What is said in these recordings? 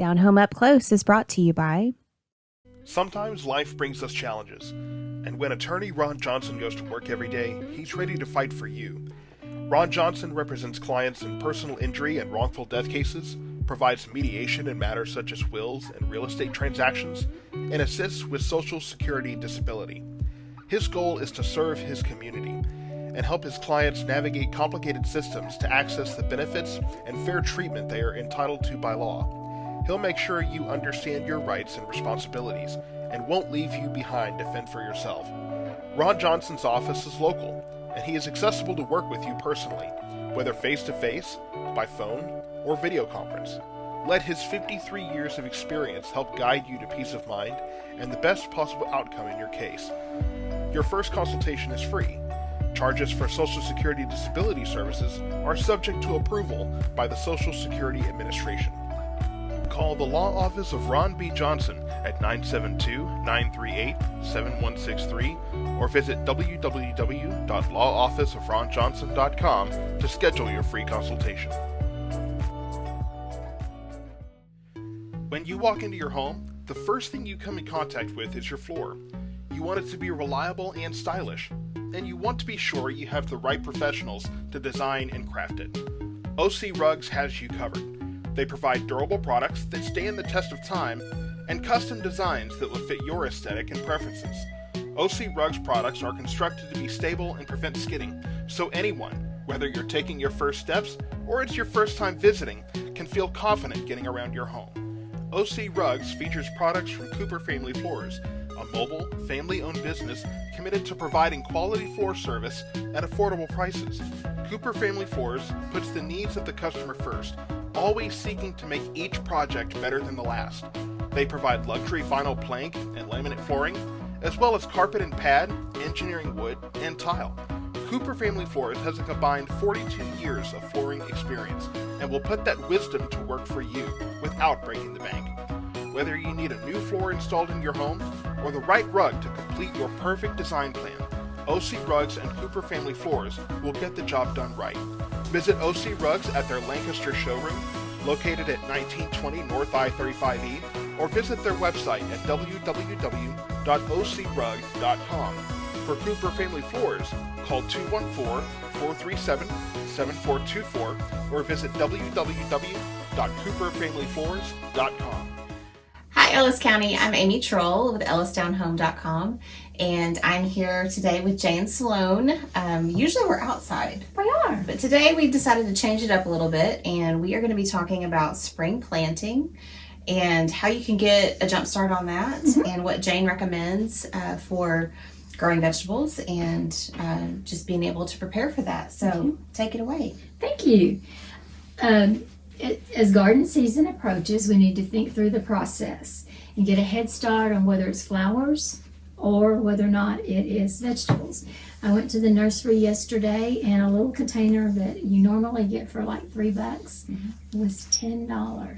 Down Home Up Close is brought to you by... Sometimes life brings us challenges, and when attorney Ron Johnson goes to work every day, he's ready to fight for you. Ron Johnson represents clients in personal injury and wrongful death cases, provides mediation in matters such as wills and real estate transactions, and assists with Social Security disability. His goal is to serve his community and help his clients navigate complicated systems to access the benefits and fair treatment they are entitled to by law. He'll make sure you understand your rights and responsibilities and won't leave you behind to fend for yourself. Ron Johnson's office is local, and he is accessible to work with you personally, whether face-to-face, by phone, or video conference. Let his 53 years of experience help guide you to peace of mind and the best possible outcome in your case. Your first consultation is free. Charges for Social Security disability services are subject to approval by the Social Security Administration. Call the law office of Ron B. Johnson at 972-938-7163 or visit www.lawofficeofronjohnson.com to schedule your free consultation. When you walk into your home, the first thing you come in contact with is your floor. You want it to be reliable and stylish, and you want to be sure you have the right professionals to design and craft it. OC Rugs has you covered. They provide durable products that stand the test of time and custom designs that will fit your aesthetic and preferences. OC Rugs products are constructed to be stable and prevent skidding, so anyone, whether you're taking your first steps or it's your first time visiting, can feel confident getting around your home. OC Rugs features products from Cooper Family Floors, a mobile, family-owned business committed to providing quality floor service at affordable prices. Cooper Family Floors puts the needs of the customer first, always seeking to make each project better than the last. They provide luxury vinyl plank and laminate flooring, as well as carpet and pad, engineering wood, and tile. Cooper Family Floors has a combined 42 years of flooring experience and will put that wisdom to work for you without breaking the bank. Whether you need a new floor installed in your home or the right rug to complete your perfect design plan, OC Rugs and Cooper Family Floors will get the job done right. Visit OC Rugs at their Lancaster showroom, located at 1920 North I-35E, or visit their website at www.ocrug.com. For Cooper Family Floors, call 214-437-7424 or visit www.cooperfamilyfloors.com. Hi, Ellis County. I'm Amy Troll with EllisDownHome.com, and I'm here today with Jane Sloan. Usually we're outside. We are. But today we've decided to change it up a little bit, and we are going to be talking about spring planting and how you can get a jump start on that, and what Jane recommends for growing vegetables and just being able to prepare for that. So take it away. Thank you. As garden season approaches, we need to think through the process and get a head start on whether it's flowers or whether or not it is vegetables. I went to the nursery yesterday, and a little container that you normally get for like $3 was $10.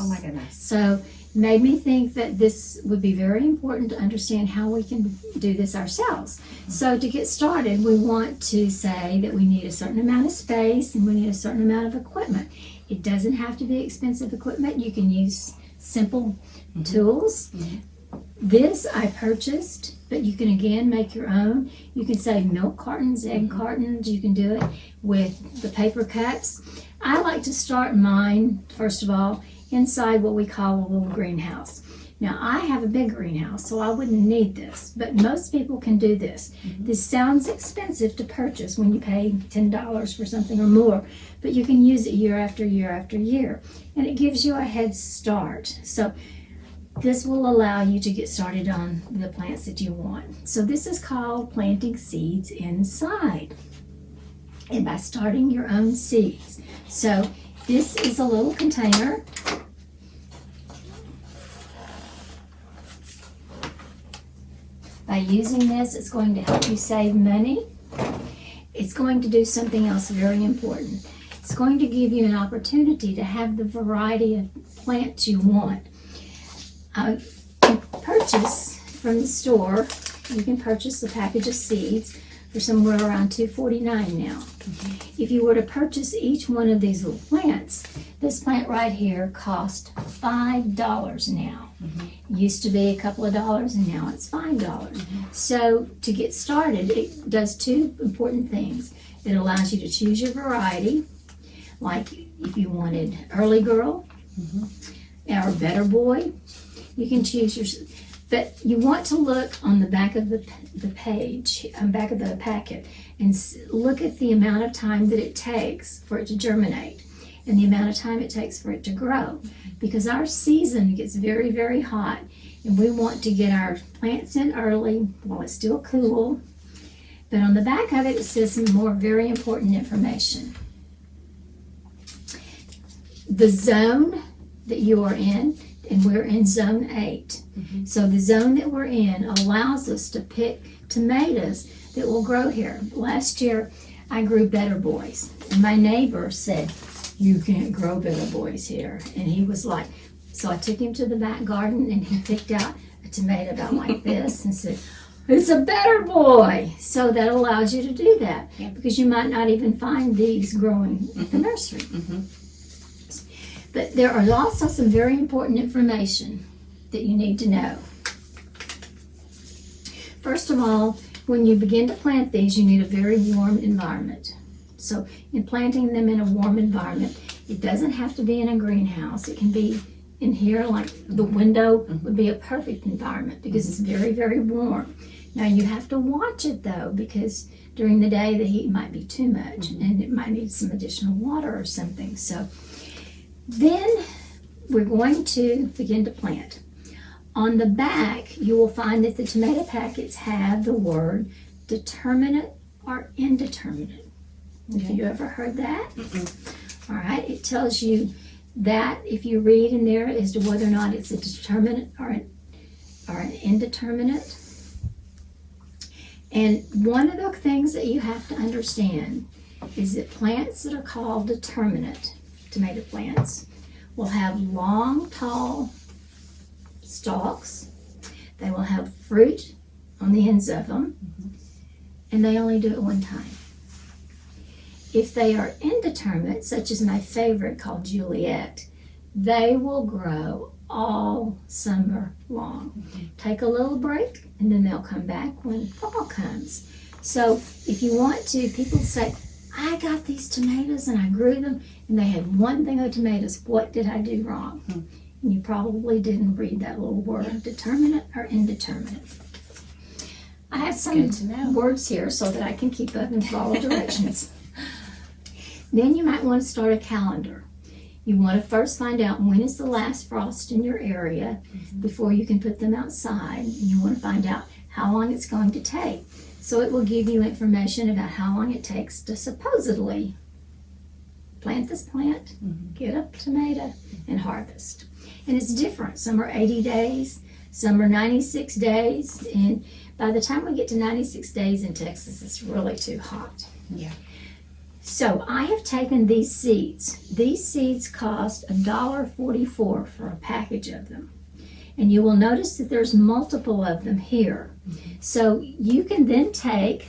Oh my goodness. So it made me think that this would be very important to understand how we can do this ourselves. So to get started, we want to say that we need a certain amount of space and we need a certain amount of equipment. It doesn't have to be expensive equipment. You can use simple tools. This I purchased, but you can again make your own. You can save milk cartons, egg cartons. You can do it with the paper cups. I like to start mine, first of all, inside what we call a little greenhouse. Now, I have a big greenhouse, so I wouldn't need this, but most people can do this. This sounds expensive to purchase when you pay $10 for something or more, but you can use it year after year after year, and it gives you a head start. So this will allow you to get started on the plants that you want. So this is called planting seeds inside, and by starting your own seeds. So this is a little container. By using this, it's going to help you save money. It's going to do something else very important. It's going to give you an opportunity to have the variety of plants you want. You purchase from the store, you can purchase a package of seeds They're somewhere around $2.49 now. If you were to purchase each one of these little plants, this plant right here cost $5 now. Used to be a couple of dollars, and now it's $5. So to get started, it does two important things. It allows you to choose your variety, like if you wanted early girl or better boy, you can choose your. But you want to look on the back of the page, back of the packet, and look at the amount of time that it takes for it to germinate and the amount of time it takes for it to grow. Because our season gets very, very hot, and we want to get our plants in early while it's still cool. But on the back of it, it says some more very important information. The zone that you are in, and we're in zone 8. So the zone that we're in allows us to pick tomatoes that will grow here. Last year, I grew Better Boys, and my neighbor said, "You can't grow Better Boys here." And he was like, so I took him to the back garden, and he picked out a tomato about like this and said, "It's a Better Boy." So that allows you to do that, because you might not even find these growing at the nursery. But there are also some very important information that you need to know. First of all, when you begin to plant these, you need a very warm environment. So in planting them in a warm environment, it doesn't have to be in a greenhouse. It can be in here, like the window would be a perfect environment because it's very, very warm. Now you have to watch it though, because during the day the heat might be too much and it might need some additional water or something. So then we're going to begin to plant. On the back, you will find that the tomato packets have the word determinate or indeterminate. Have you ever heard that? All right, it tells you that if you read in there as to whether or not it's a determinate or an indeterminate. And one of the things that you have to understand is that plants that are called determinate, tomato plants, will have long, tall stalks. They will have fruit on the ends of them, and they only do it one time. If they are indeterminate, such as my favorite called Juliet, they will grow all summer long. Take a little break, and then they'll come back when fall comes. So if you want to, people say, "I got these tomatoes and I grew them and they had one thing of tomatoes. What did I do wrong?" And you probably didn't read that little word, determinate or indeterminate. I have some words here so that I can keep up and follow directions. Then you might want to start a calendar. You want to first find out when is the last frost in your area before you can put them outside. And you want to find out how long it's going to take. So it will give you information about how long it takes to supposedly plant this plant, get a tomato, and harvest. And it's different. Some are 80 days, some are 96 days, and by the time we get to 96 days in Texas, it's really too hot. Yeah. So I have taken these seeds. These seeds cost $1.44 for a package of them. And you will notice that there's multiple of them here. So you can then take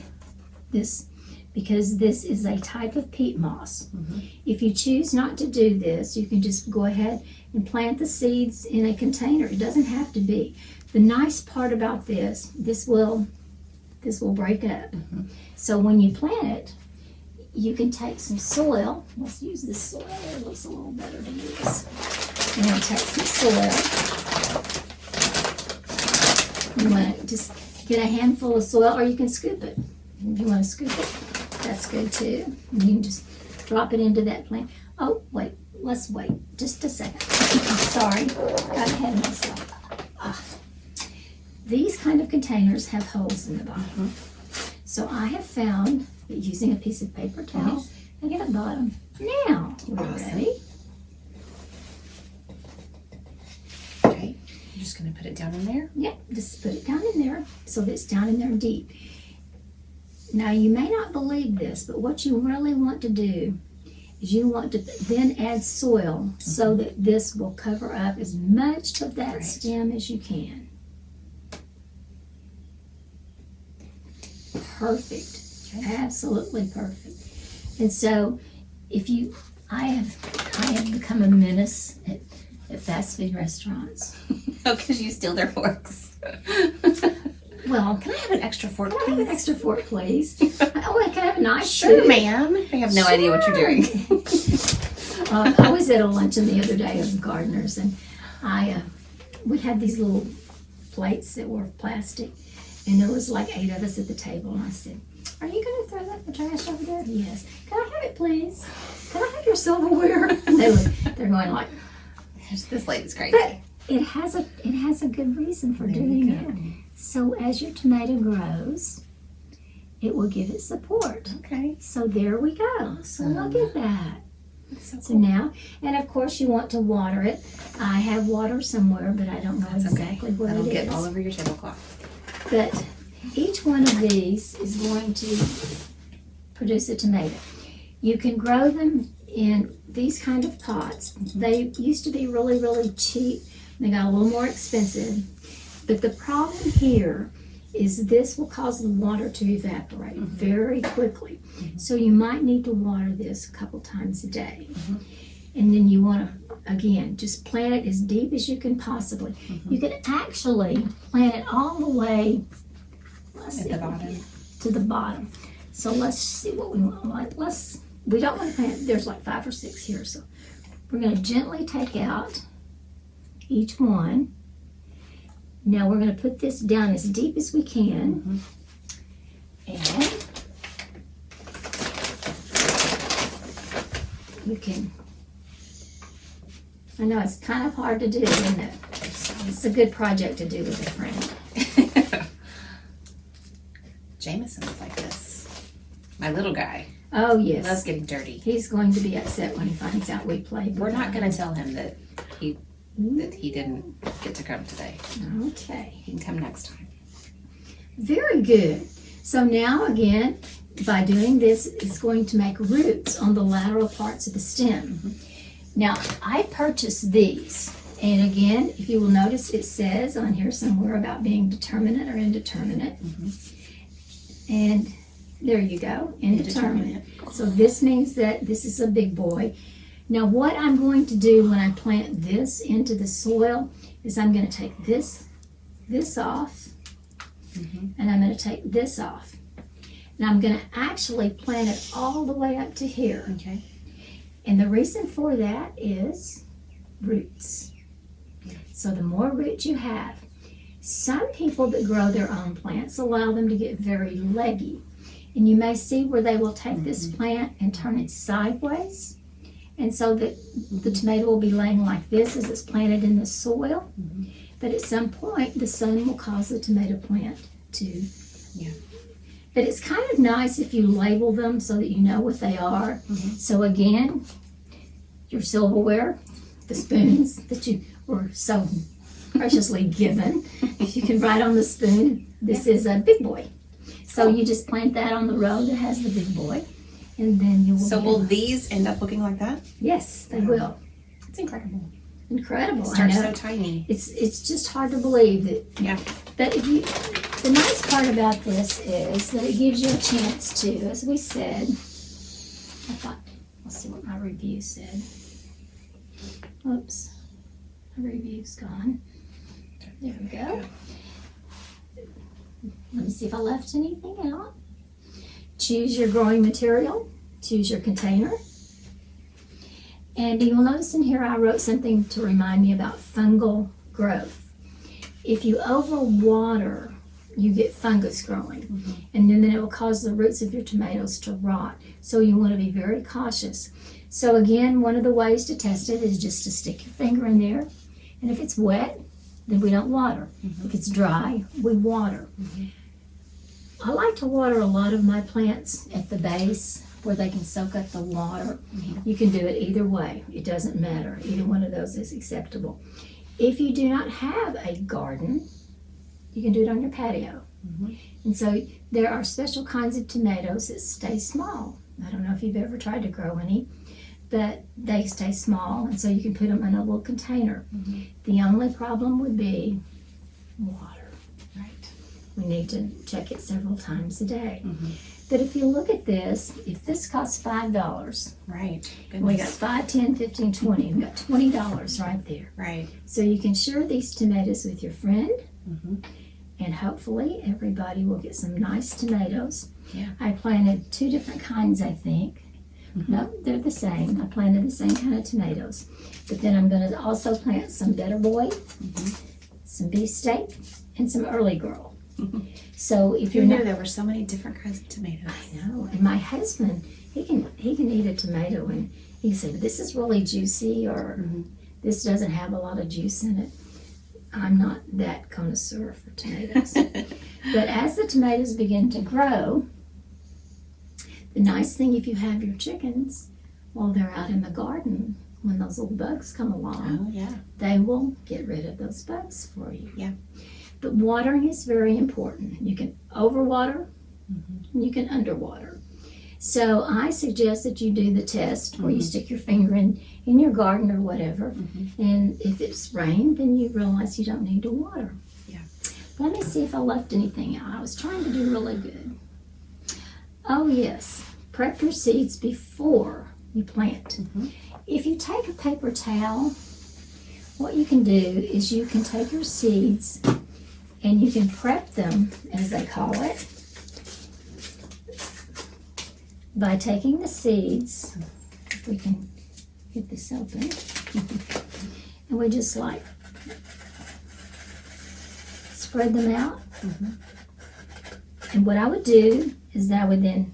this, because this is a type of peat moss. If you choose not to do this, you can just go ahead and plant the seeds in a container. It doesn't have to be. The nice part about this will break up. So when you plant it, you can take some soil. Let's use this soil. It looks a little better to use. I'm going to take some soil. You want to just get a handful of soil, or you can scoop it. If you want to scoop it, that's good too. And you can just drop it into that plant. Oh, wait. Let's wait just a second. Sorry, got ahead of myself. These kind of containers have holes in the bottom. So I have found that using a piece of paper towel, I get a bottom. Now we're ready. Okay, you're just going to put it down in there? Yep, just put it down in there so that it's down in there deep. Now you may not believe this, but what you really want to do is you want to then add soil so that this will cover up as much of that stem as you can. Perfect. Absolutely perfect. And so, I have become a menace at fast food restaurants. Oh, because you steal their forks. Well, Can I have an extra fork, can I have an please? extra fork, please? Oh, can I have a knife? Sure, too? ma'am. I have no idea what you're doing. I was at a luncheon the other day of gardeners, and we had these little plates that were plastic, and there was like 8 of us at the table, and I said, "Are you going to throw that in the trash over there?" "Yes." "Can I have it, please? Can I have your silverware?" And they're going like, This lady's crazy. but it has a good reason for doing it. So as your tomato grows, it will give it support. Okay. So there we go. So look at that. That's so So now, and of course you want to water it. I have water somewhere, but I don't know exactly where That'll it get is. all over your tablecloth. But each one of these is going to produce a tomato. You can grow them in these kind of pots. They used to be really, really cheap. They got a little more expensive. But the problem here is this will cause the water to evaporate very quickly. So you might need to water this a couple times a day. And then you want to, again, just plant it as deep as you can possibly. You can actually plant it all the way At the bottom. to the bottom. So let's see what we want. We don't want to plant, there's like 5 or 6 here. So we're going to gently take out each one. Now we're going to put this down as deep as we can. And you can, I know it's kind of hard to do, isn't it? It's a good project to do with a friend. Jameson's like this. My little guy Oh, loves yes. getting dirty. He's going to be upset when he finds out we played. We're not going to tell him that he didn't get to come today. Okay. He can come next time. Very good. So now again, by doing this, it's going to make roots on the lateral parts of the stem. Now, I purchased these. And again, if you will notice, it says on here somewhere about being determinate or indeterminate. And there you go, indeterminate. So this means that this is a big boy. Now what I'm going to do when I plant this into the soil is I'm going to take this off, and I'm going to take this off. And I'm going to actually plant it all the way up to here. Okay. And the reason for that is roots. So the more roots you have, some people that grow their own plants allow them to get very leggy. And you may see where they will take this plant and turn it sideways. And so that the tomato will be laying like this as it's planted in the soil. But at some point, the sun will cause the tomato plant to. Yeah. But it's kind of nice if you label them so that you know what they are. So again, your silverware, the spoons that you were so preciously given. If you can write on the spoon, this is a big boy. So you just plant that on the row that has the big boy, and then you will. So get will them. these end up looking like that? Yes, they will. It's incredible. Incredible. It I starts know. so tiny. It's just hard to believe that. Yeah. But if you, the nice part about this is that it gives you a chance to, as we said. I thought, let's see what my review said. Oops, my review's gone. There we go. Let me see if I left anything out. Choose your growing material. Choose your container. And you'll notice in here I wrote something to remind me about fungal growth. If you overwater, you get fungus growing. And then it will cause the roots of your tomatoes to rot. So you want to be very cautious. So again, one of the ways to test it is just to stick your finger in there. And if it's wet, then we don't water. If it's dry, we water. I like to water a lot of my plants at the base where they can soak up the water. You can do it either way. It doesn't matter. Either one of those is acceptable. If you do not have a garden, you can do it on your patio. And so there are special kinds of tomatoes that stay small. I don't know if you've ever tried to grow any, but they stay small, and so you can put them in a little container. The only problem would be water. Right. We need to check it several times a day. But if you look at this, if this costs $5, Right. we got 5, 10, 15, 20. We got $20 right there. Right. So you can share these tomatoes with your friend, and hopefully everybody will get some nice tomatoes. Yeah. I planted 2 different kinds, I think. No, they're the same. I planted the same kind of tomatoes. But then I'm going to also plant some Better Boy, some Beefsteak, and some Early Girl. So if You you're knew not, there were so many different kinds of tomatoes. I know, and my husband, he can eat a tomato and he can say, this is really juicy, or this doesn't have a lot of juice in it. I'm not that connoisseur for tomatoes. But as the tomatoes begin to grow, the nice thing, if you have your chickens while they're out in the garden, when those little bugs come along, Oh, yeah. they will get rid of those bugs for you. Yeah. But watering is very important. You can overwater, and you can underwater. So I suggest that you do the test where you stick your finger in your garden or whatever, and if it's rained, then you realize you don't need to water. Yeah. Let me see if I left anything out. I was trying to do really good. Oh yes, prep your seeds before you plant. If you take a paper towel, what you can do is you can take your seeds and you can prep them, as they call it, by taking the seeds, if we can get this open, and we just like spread them out. And what I would do is that I would then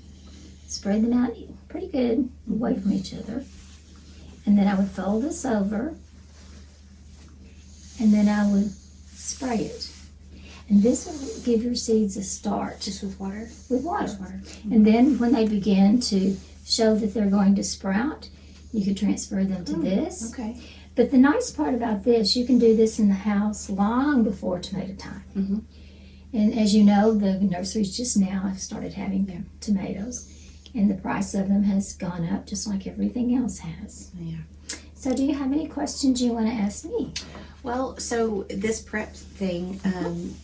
spread them out pretty good away from each other, and then I would fold this over, and then I would spray it. And this will give your seeds a start. Just with water? With water. Just water. And then when they begin to show that they're going to sprout, you can transfer them to this. Okay. But the nice part about this, you can do this in the house long before tomato time. And as you know, the nurseries just now have started having tomatoes, and the price of them has gone up just like everything else has. Yeah. So do you have any questions you want to ask me? Well, so this prep thing,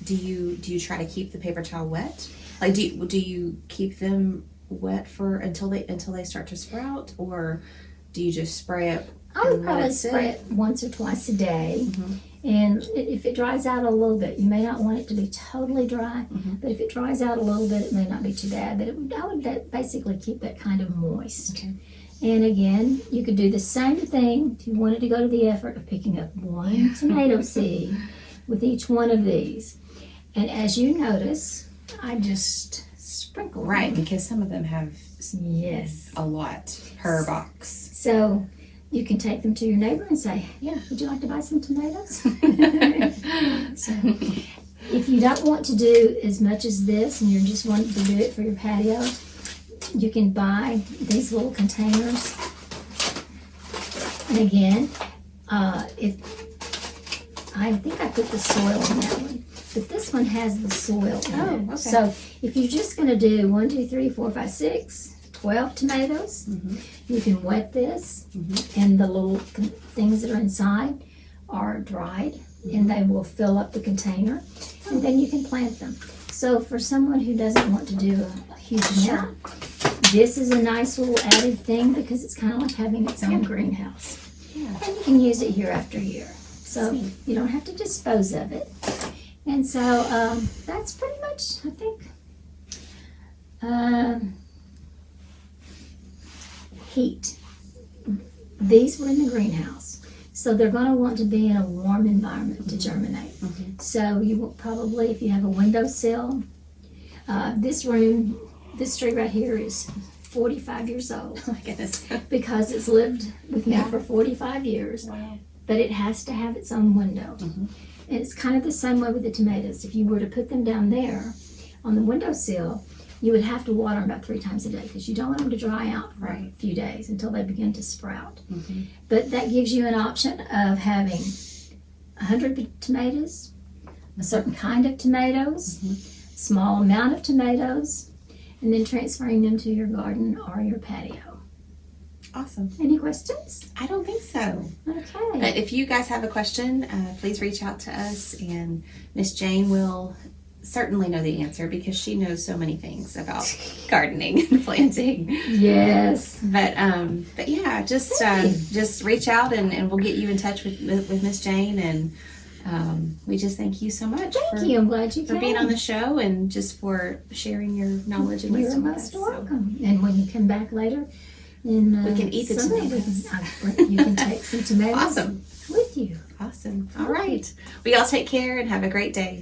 do you try to keep the paper towel wet? Like, do you keep them wet for until they start to sprout, or do you just spray it? I would and let probably sit? spray it once or twice a day. And if it dries out a little bit, you may not want it to be totally dry, but if it dries out a little bit, it may not be too bad. But I would basically keep that kind of moist. Okay. And again, you could do the same thing if you wanted to go to the effort of picking up one tomato seed with each one of these. And as you notice, I just sprinkle Right, them. because some of them have Yes. a lot per box. So you can take them to your neighbor and say, Yeah. would you like to buy some tomatoes? So, if you don't want to do as much as this and you're just wanting to do it for your patio, you can buy these little containers. And again, I think I put the soil in that one, but this one has the soil in Oh, it. okay. So if you're just going to do 1, 2, 3, 4, 5, 6, 12 tomatoes, you can wet this, and the little things that are inside are dried, and they will fill up the container, and then you can plant them. So for someone who doesn't want to do a huge amount, this is a nice little added thing because it's kind of like having its own greenhouse. Yeah. And you can use it year after year. So Sweet. you don't have to dispose of it. And so that's pretty much, I think. Heat. These were in the greenhouse. So they're going to want to be in a warm environment to germinate. So you will probably, if you have a windowsill, this room, this tree right here is 45 years old Oh my goodness. because it's lived with me for 45 years. Wow. But it has to have its own window. And it's kind of the same way with the tomatoes. If you were to put them down there on the windowsill, you would have to water them about 3 times a day because you don't want them to dry out for a few days until they begin to sprout. But that gives you an option of having 100 tomatoes, a certain kind of tomatoes, small amount of tomatoes, and then transferring them to your garden or your patio. Awesome. Any questions? I don't think so. Okay. But if you guys have a question, please reach out to us, and Miss Jane will certainly know the answer because she knows so many things about gardening and planting. Yes. But yeah, just reach out and we'll get you in touch with Miss Jane, and we just thank you so much Thank you. I'm glad you for came. being on the show and just for sharing your knowledge and You're wisdom with most us. welcome. And when you come back later, in, We can eat the summer, tomatoes. You can take some tomatoes Awesome. with you. Awesome. All right. Well, y'all take care and have a great day.